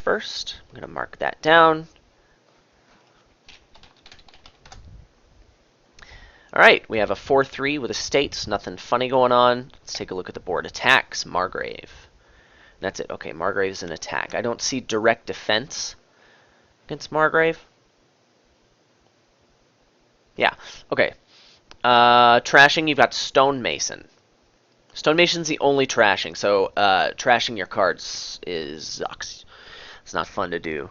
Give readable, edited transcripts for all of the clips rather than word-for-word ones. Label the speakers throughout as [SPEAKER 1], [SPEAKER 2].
[SPEAKER 1] first. I'm going to mark that down. All right, we have a 4-3 with estates. Nothing funny going on. Let's take a look at the board. Attacks, Margrave. That's it. Okay, Margrave's an attack. I don't see direct defense against Margrave. Yeah, okay. Trashing, you've got Stonemason. Stonemason's the only trashing, so trashing your cards sucks. It's not fun to do.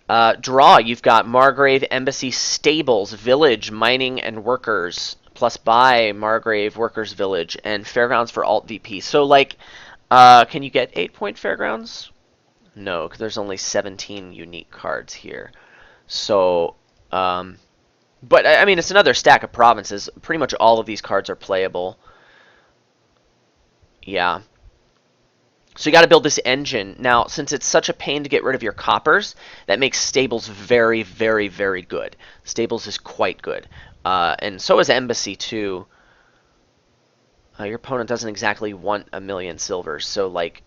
[SPEAKER 1] Draw, you've got Margrave, Embassy, Stables, Village, Mining, and Workers, plus buy, Margrave, Workers, Village, and Fairgrounds for alt VP. So, like, can you get 8-point Fairgrounds? No, because there's only 17 unique cards here. So, but, I mean, it's another stack of provinces. Pretty much all of these cards are playable. Yeah. So you got to build this engine. Now, since it's such a pain to get rid of your coppers, that makes Stables very, very, very good. Stables is quite good. And so is Embassy, too. Your opponent doesn't exactly want a million silvers, so, like,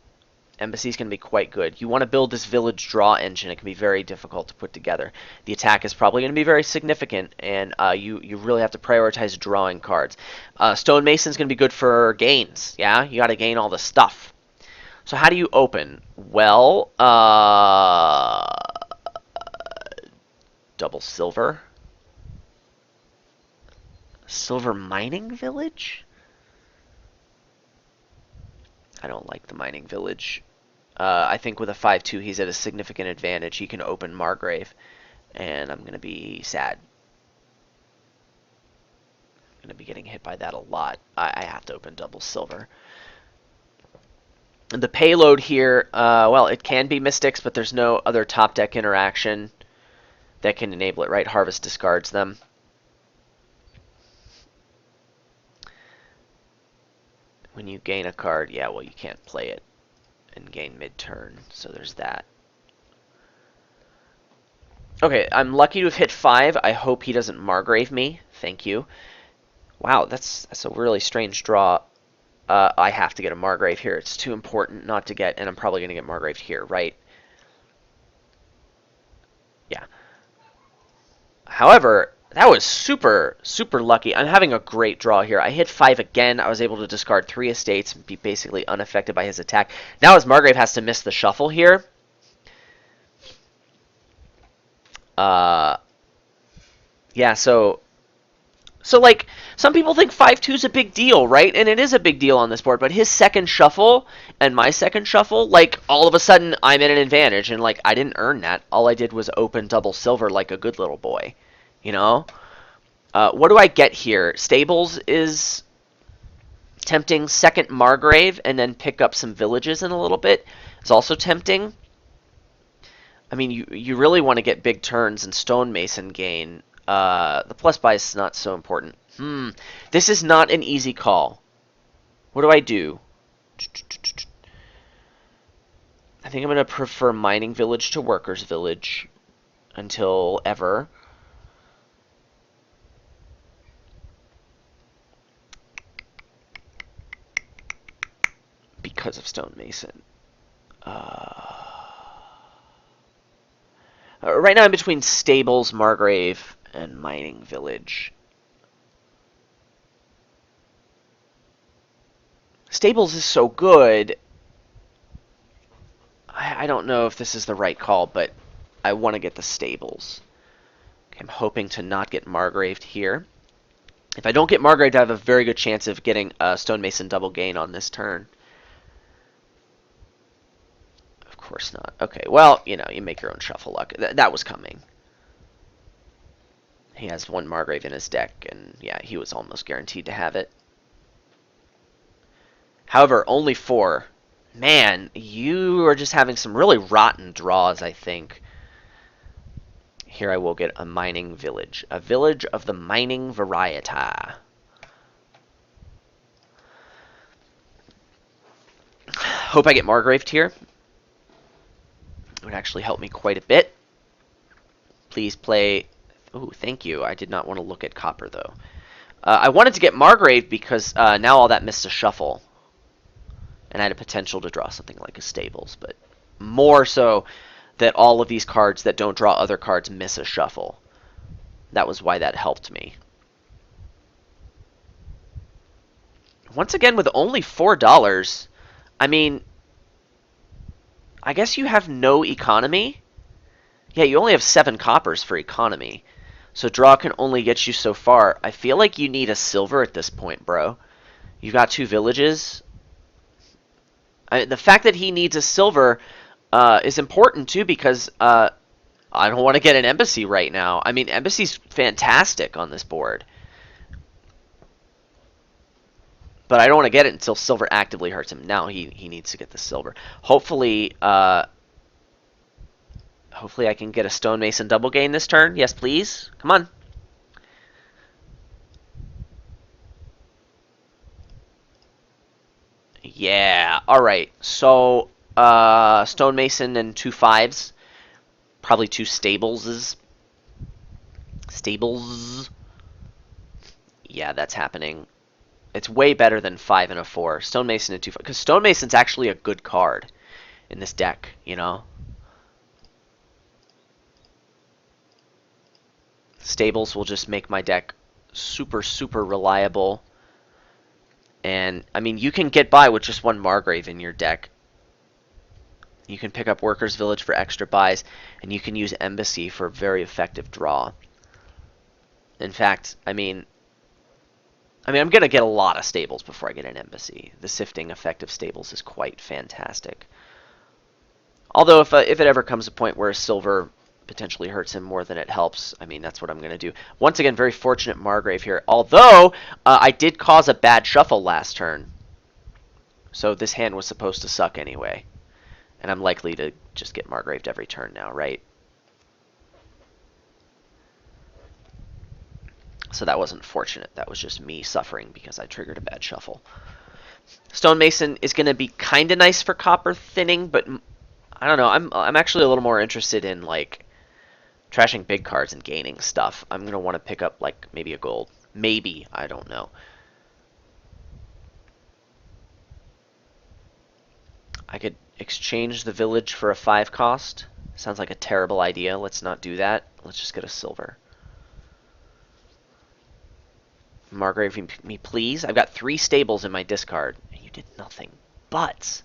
[SPEAKER 1] Embassy's going to be quite good. You want to build this village draw engine. It can be very difficult to put together. The attack is probably going to be very significant, and you really have to prioritize drawing cards. Stonemason's going to be good for gains, yeah? You got to gain all the stuff. So how do you open? Well, double silver. Silver mining village? I don't like the mining village. I think with a 5-2, he's at a significant advantage. He can open Margrave, and I'm going to be sad. I'm going to be getting hit by that a lot. I have to open double silver. And the payload here, well, it can be Mystics, but there's no other top deck interaction that can enable it, right? Harvest discards them. When you gain a card, yeah, well, you can't play it and gain mid-turn, so there's that. Okay, I'm lucky to have hit 5. I hope he doesn't Margrave me. Thank you. Wow, that's a really strange draw. I have to get a Margrave here. It's too important not to get, and I'm probably going to get Margraved here, right? Yeah. However, that was super, super lucky. I'm having a great draw here. I hit 5 again. I was able to discard 3 estates and be basically unaffected by his attack. Now his Margrave has to miss the shuffle here. Yeah, so like, some people think 5-2 is a big deal, right? And it is a big deal on this board, but his second shuffle and my second shuffle, like, all of a sudden, I'm at an advantage, and, like, I didn't earn that. All I did was open double silver like a good little boy, you know? What do I get here? Stables is tempting. Second Margrave, and then pick up some villages in a little bit is also tempting. I mean, you really want to get big turns and Stonemason gain. The plus buy is not so important. This is not an easy call. What do I do? I think I'm going to prefer Mining Village to Workers Village until ever. Because of Stonemason. Right now I'm between Stables, Margrave, and Mining Village. Stables is so good. I don't know if this is the right call, but I want to get the Stables. Okay, I'm hoping to not get Margraved here. If I don't get Margraved, I have a very good chance of getting a Stonemason double gain on this turn. Of course not. Okay, well, you know, you make your own shuffle luck. That was coming. He has 1 Margrave in his deck, and yeah, he was almost guaranteed to have it. However, only 4. Man, you are just having some really rotten draws, I think. Here I will get a Mining Village. A village of the mining variety. Hope I get Margraved here. It would actually help me quite a bit. Please play... Ooh, thank you. I did not want to look at copper, though. I wanted to get Margrave because now all that missed a shuffle. And I had a potential to draw something like a Stables, but more so that all of these cards that don't draw other cards miss a shuffle. That was why that helped me. Once again, with only $4, I mean, I guess you have no economy. Yeah, you only have 7 coppers for economy. So draw can only get you so far. I feel like you need a silver at this point, bro. You've got 2 villages. The fact that he needs a silver is important, too, because I don't want to get an embassy right now. I mean, embassy's fantastic on this board. But I don't want to get it until silver actively hurts him. Now he needs to get the silver. Hopefully, hopefully I can get a stonemason double gain this turn. Yes, please. Come on. Yeah. All right. So, stonemason and 2 5s. Probably 2 stables. Stables. Yeah, that's happening. It's way better than 5 and a 4. Stonemason and 2 5. Because stonemason's actually a good card in this deck, you know? Stables will just make my deck super, super reliable. And, I mean, you can get by with just 1 Margrave in your deck. You can pick up Workers' Village for extra buys, and you can use Embassy for very effective draw. In fact, I'm going to get a lot of stables before I get an Embassy. The sifting effect of stables is quite fantastic. Although, if it ever comes a point where a silver potentially hurts him more than it helps, I mean, that's what I'm going to do. Once again, very fortunate Margrave here. Although, I did cause a bad shuffle last turn. So this hand was supposed to suck anyway. And I'm likely to just get Margraved every turn now, right? So that wasn't fortunate. That was just me suffering because I triggered a bad shuffle. Stonemason is going to be kind of nice for copper thinning, but I don't know. I'm actually a little more interested in, like, trashing big cards and gaining stuff. I'm going to want to pick up, like, maybe a gold. Maybe. I don't know. I could exchange the village for a 5 cost. Sounds like a terrible idea. Let's not do that. Let's just get a silver. Margrave me, please. I've got 3 stables in my discard. And you did nothing but...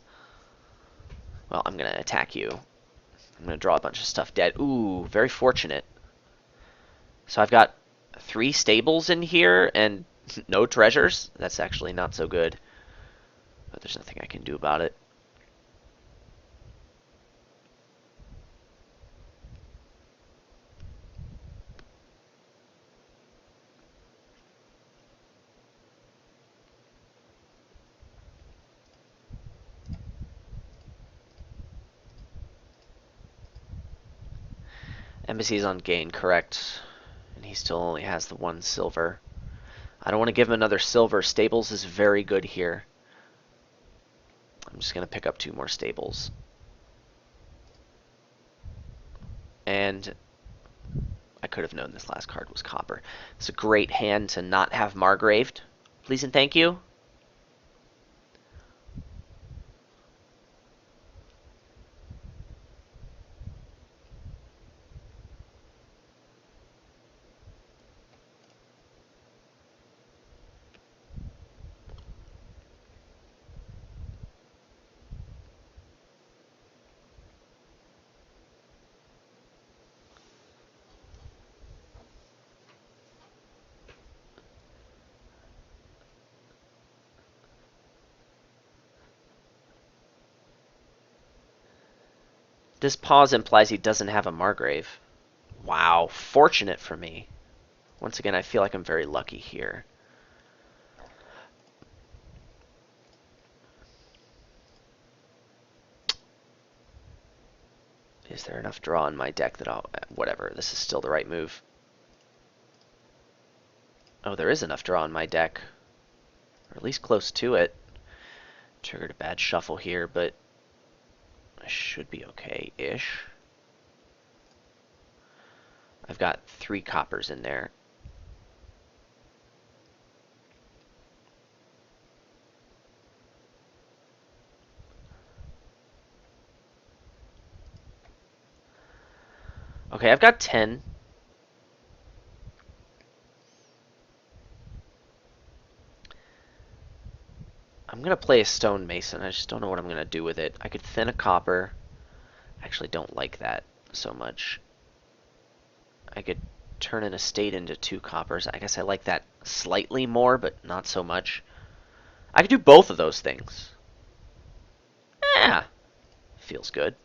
[SPEAKER 1] Well, I'm going to attack you. I'm going to draw a bunch of stuff dead. Ooh, very fortunate. So I've got 3 stables in here and no treasures. That's actually not so good. But there's nothing I can do about it. Embassy's on gain, correct. And he still only has the 1 silver. I don't want to give him another silver. Stables is very good here. I'm just going to pick up 2 more stables. And I could have known this last card was copper. It's a great hand to not have Margraved. Please and thank you. This pause implies he doesn't have a Margrave. Wow, fortunate for me. Once again, I feel like I'm very lucky here. Is there enough draw in my deck that I'll... Whatever, this is still the right move. Oh, there is enough draw in my deck. Or at least close to it. Triggered a bad shuffle here, but I should be okay-ish. I've got 3 coppers in there. Okay, I've got 10. I'm going to play a stonemason. I just don't know what I'm going to do with it. I could thin a copper. I actually don't like that so much. I could turn an estate into 2 coppers. I guess I like that slightly more, but not so much. I could do both of those things. Yeah, feels good.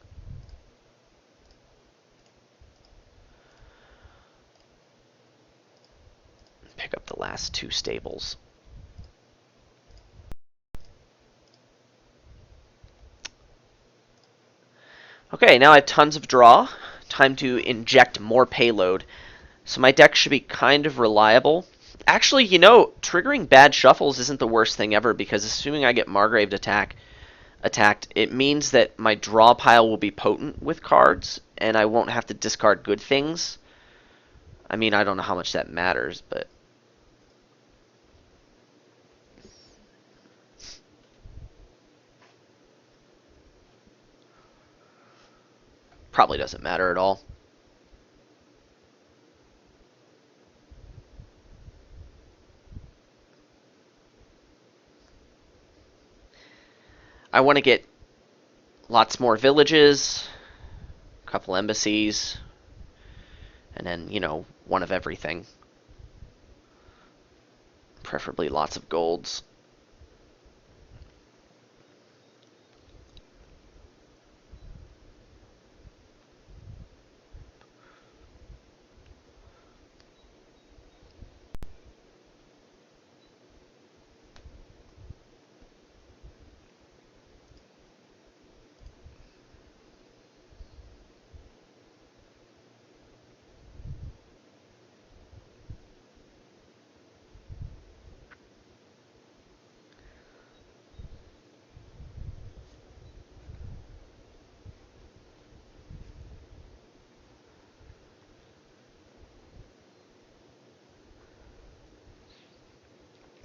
[SPEAKER 1] Pick up the last 2 stables. Okay, now I have tons of draw. Time to inject more payload. So my deck should be kind of reliable. Actually, triggering bad shuffles isn't the worst thing ever, because assuming I get Margraved attacked, it means that my draw pile will be potent with cards, and I won't have to discard good things. I mean, I don't know how much that matters, but probably doesn't matter at all. I want to get lots more villages, a couple embassies, and then, one of everything. Preferably lots of golds.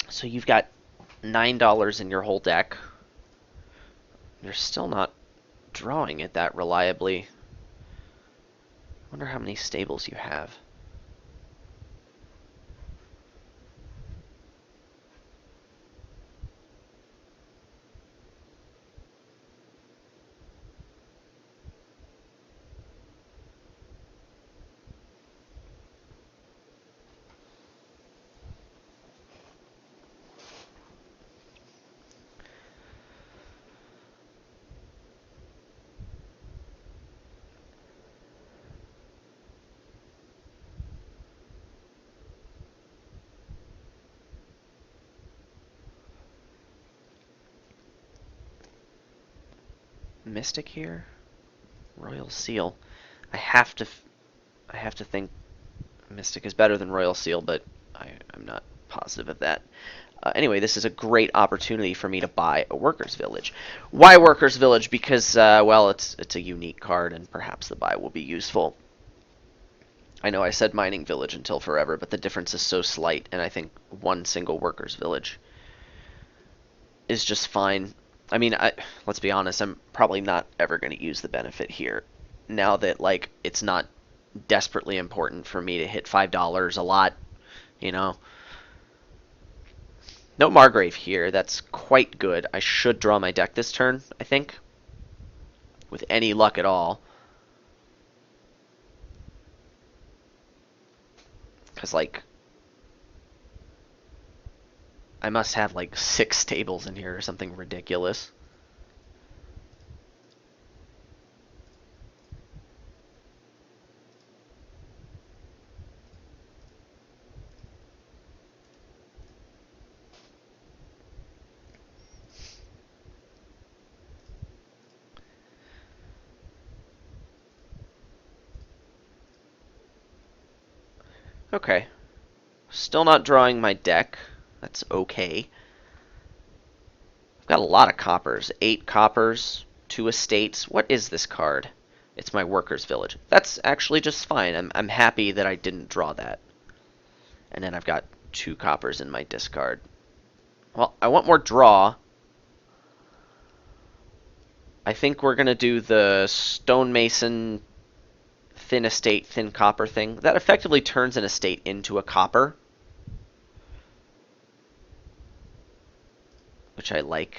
[SPEAKER 1] So you've got $9 in your whole deck. You're still not drawing it that reliably. I wonder how many stables you have. Mystic here? Royal Seal. I have to I have to think Mystic is better than Royal Seal, but I'm not positive of that. Anyway, this is a great opportunity for me to buy a Workers' Village. Why Workers' Village? Because, well, it's a unique card, and perhaps the buy will be useful. I know I said Mining Village until forever, but the difference is so slight, and I think one single Workers' Village is just fine. I mean, let's be honest, I'm probably not ever going to use the benefit here. Now that, like, it's not desperately important for me to hit $5 a lot, you know. No Margrave here. That's quite good. I should draw my deck this turn, I think. With any luck at all. Because, like, I must have, like, 6 stables in here or something ridiculous. Okay. Still not drawing my deck. That's okay. I've got a lot of coppers. 8 coppers, 2 estates. What is this card? It's my Workers' Village. That's actually just fine. I'm happy that I didn't draw that. And then I've got 2 coppers in my discard. Well, I want more draw. I think we're going to do the stonemason thin estate, thin copper thing. That effectively turns an estate into a copper, which I like.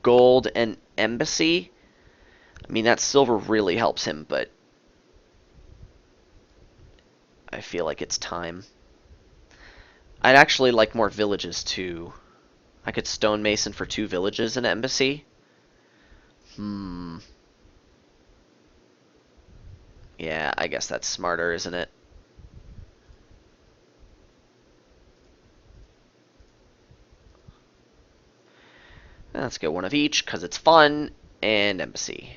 [SPEAKER 1] Gold and embassy. I mean, that silver really helps him, but I feel like it's time. I'd actually like more villages, too. I could stonemason for 2 villages and embassy. Yeah, I guess that's smarter, isn't it? Let's get one of each, because it's fun, and embassy.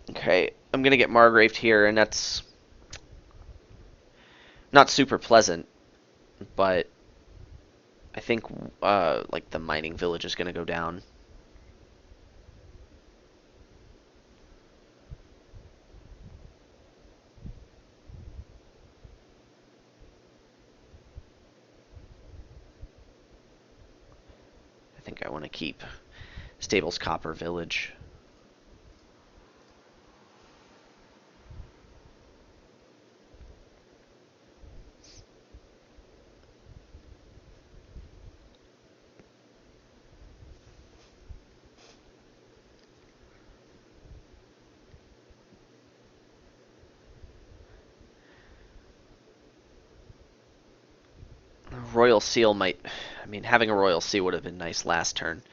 [SPEAKER 1] Okay, I'm going to get Margraved here, and that's not super pleasant, but I think like the mining village is going to go down. I think I want to keep Stables Copper Village. Royal Seal might... I mean, having a Royal Seal would have been nice last turn.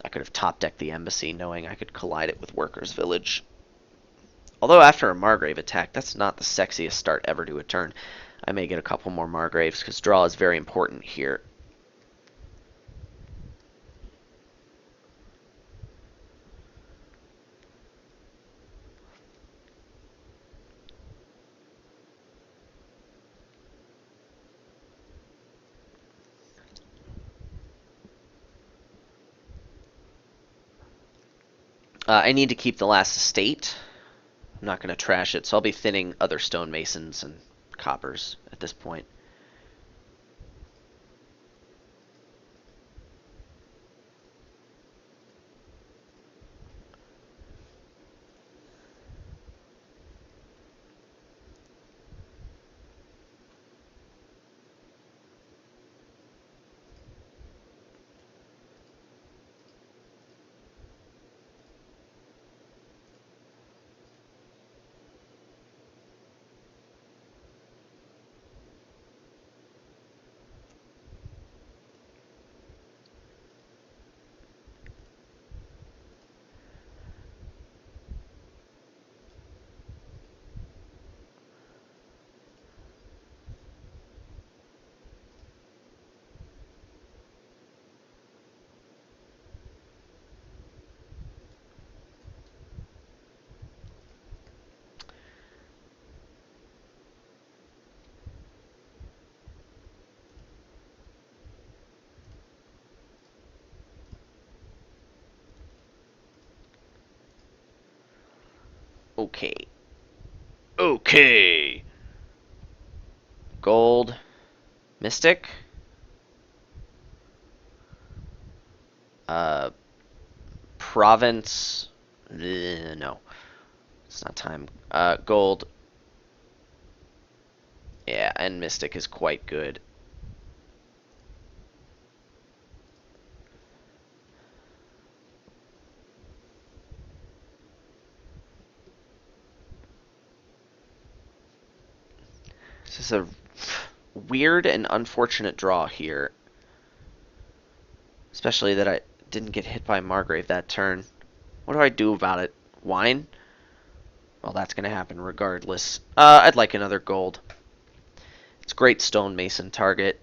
[SPEAKER 1] I could have top-decked the embassy, knowing I could collide it with Workers' Village. Although after a Margrave attack, that's not the sexiest start ever to a turn. I may get a couple more Margraves, because draw is very important here. I need to keep the last estate. I'm not going to trash it, so I'll be thinning other stonemasons and coppers at this point. Okay. Okay. Gold. Mystic. Uh, Province. No. It's not time. Gold. Yeah, and Mystic is quite good. This is a weird and unfortunate draw here. Especially that I didn't get hit by Margrave that turn. What do I do about it? Wine? Well, that's going to happen regardless. I'd like another gold. It's great stonemason target.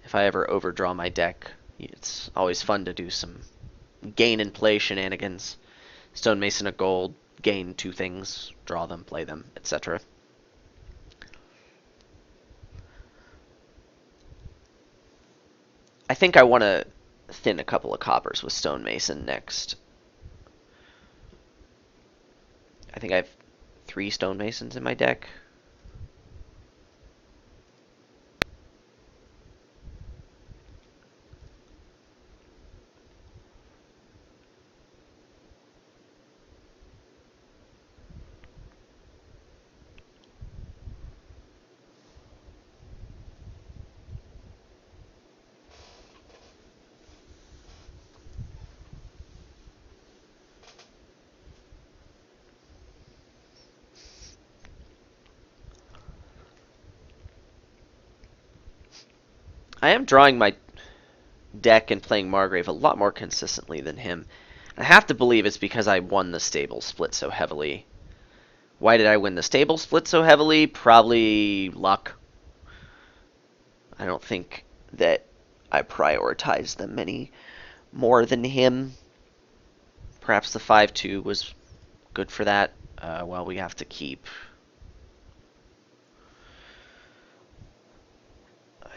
[SPEAKER 1] If I ever overdraw my deck, it's always fun to do some gain and play shenanigans. Stonemason a gold, gain 2 things, draw them, play them, etc. I think I want to thin a couple of coppers with stonemason next. I think I have 3 stonemasons in my deck. I am drawing my deck and playing Margrave a lot more consistently than him. I have to believe it's because I won the stable split so heavily. Why did I win the stable split so heavily? Probably luck. I don't think that I prioritized them any more than him. Perhaps the 5-2 was good for that. Well, we have to keep.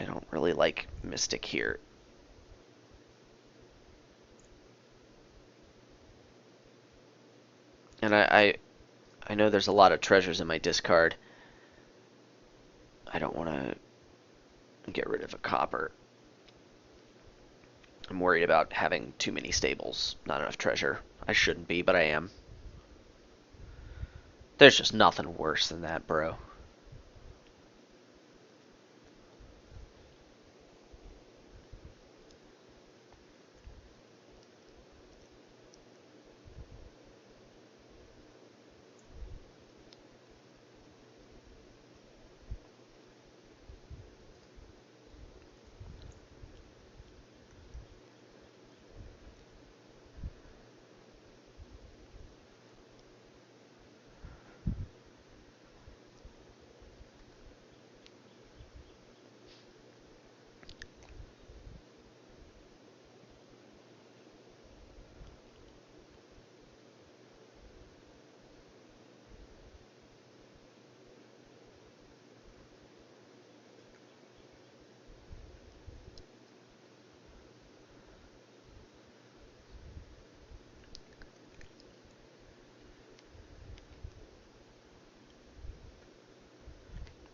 [SPEAKER 1] I don't really like Mystic here. And I know there's a lot of treasures in my discard. I don't want to get rid of a copper. I'm worried about having too many stables, not enough treasure. I shouldn't be, but I am. There's just nothing worse than that, bro.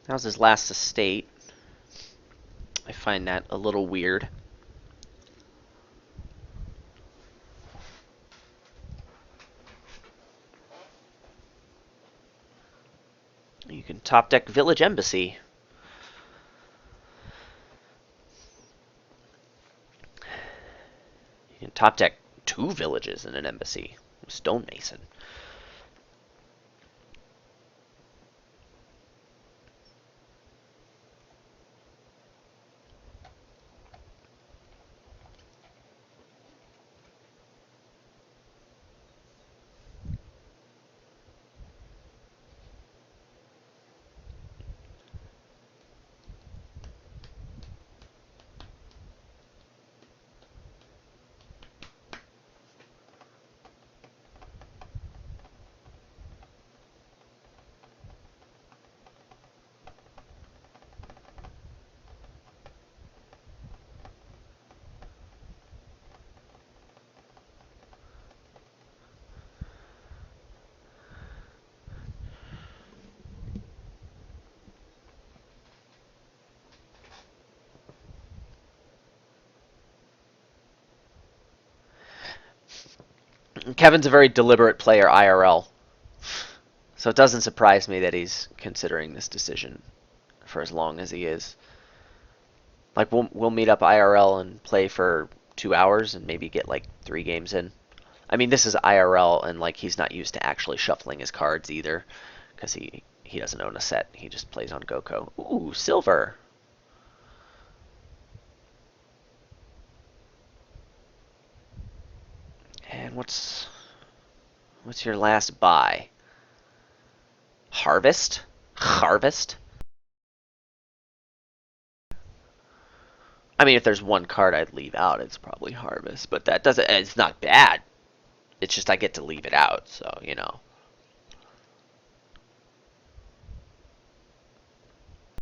[SPEAKER 1] That was his last estate. I find that a little weird. You can top deck Village Embassy. You can top deck 2 villages in an embassy. Stonemason. Kevin's a very deliberate player IRL, so it doesn't surprise me that he's considering this decision for as long as he is. Like we'll meet up IRL and play for 2 hours and maybe get like 3 games in. I mean, this is IRL and like he's not used to actually shuffling his cards either, because he doesn't own a set. He just plays on GoCo. Ooh, silver. And what's your last buy? Harvest? Harvest? I mean, if there's one card I'd leave out, it's probably Harvest, but that doesn't. It's not bad. It's just I get to leave it out, so you know.